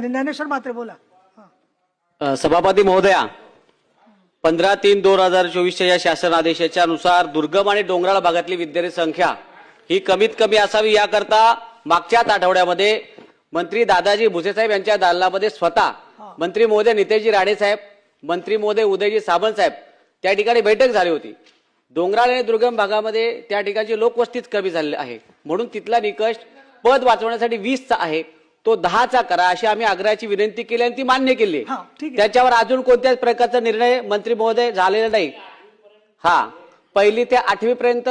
ज्ञानेश्वर म्हात्रे बोला. सभापती महोदया, 15/3/2024 या शासन आदेशाच्या नुसार दुर्गम आणि डोंगराळ भागातली विद्यार्थी संख्या ही कमीत कमी असावी याकरता मागच्याच आठवड्यामध्ये मंत्री दादाजी भुसे साहेब यांच्या दालनामध्ये स्वतः मंत्री महोदय नितेशजी राणे साहेब, मंत्री महोदय उदयजी सामंत साहेब त्या ठिकाणी बैठक झाली होती. डोंगराळ आणि दुर्गम भागामध्ये त्या ठिकाणची लोकवस्तीच कमी झालेली आहे, म्हणून तिथला निकष पद वाचवण्यासाठी 20चा आहे तो 10चा करा अशी आम्ही आग्रहाची विनंती केली आणि ती मान्य केली. त्याच्यावर अजून कोणत्याच प्रकारचा निर्णय मंत्री महोदय झालेला नाही. पहिली ते 8वी पर्यंत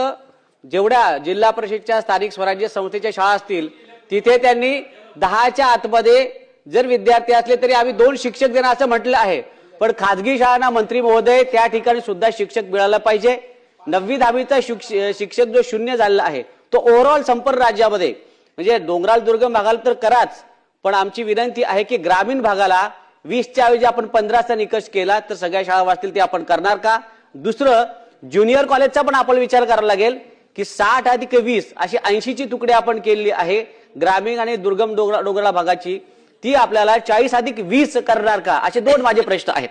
जेवढ्या जिल्हा परिषदच्या स्थानिक स्वराज्य संस्थेच्या शाळा असतील तिथे त्यांनी 10च्या आतमध्ये जर विद्यार्थी असले तरी आम्ही 2 शिक्षक देणार असं म्हटलं आहे. पण खाजगी शाळांना मंत्री महोदय त्या ठिकाणी सुद्धा शिक्षक मिळाला पाहिजे. 9वी 10वीचा शिक्षक जो शून्य झालेला आहे तो ओव्हरऑल संपूर्ण राज्यामध्ये म्हणजे डोंगराळ दुर्गम भागाला तर कराच, पण आमची विनंती आहे की ग्रामीण भागाला 20च्या ऐवजी आपण 15चा निकष केला तर सगळ्या शाळा वाचतील. ते आपण करणार का? दुसरं, ज्युनियर कॉलेजचा पण आपण विचार करावा लागेल की 60+20 अशी 80ची तुकडी आपण केलेली आहे ग्रामीण आणि दुर्गम डोंगराळ भागाची, ती आपल्याला 40+20 करणार का? असे 2 माझे प्रश्न आहेत.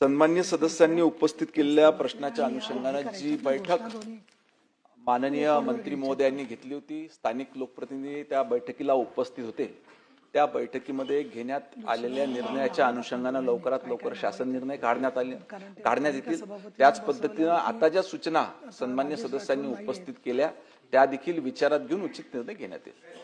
सन्मान्य सदस्यांनी उपस्थित केलेल्या प्रश्नाच्या अनुषंगाने जी बैठक माननीय मंत्री महोदयांनी घेतली होती, स्थानिक लोकप्रतिनिधी त्या बैठकीला उपस्थित होते. त्या बैठकीमध्ये घेण्यात आलेल्या निर्णयाच्या अनुषंगाने लवकरात लवकर शासन निर्णय काढण्यात येतील. त्याच पद्धतीने आता ज्या सूचना सन्मान्य सदस्यांनी उपस्थित केल्या त्या देखील विचारात घेऊन उचित निर्णय घेण्यात येईल.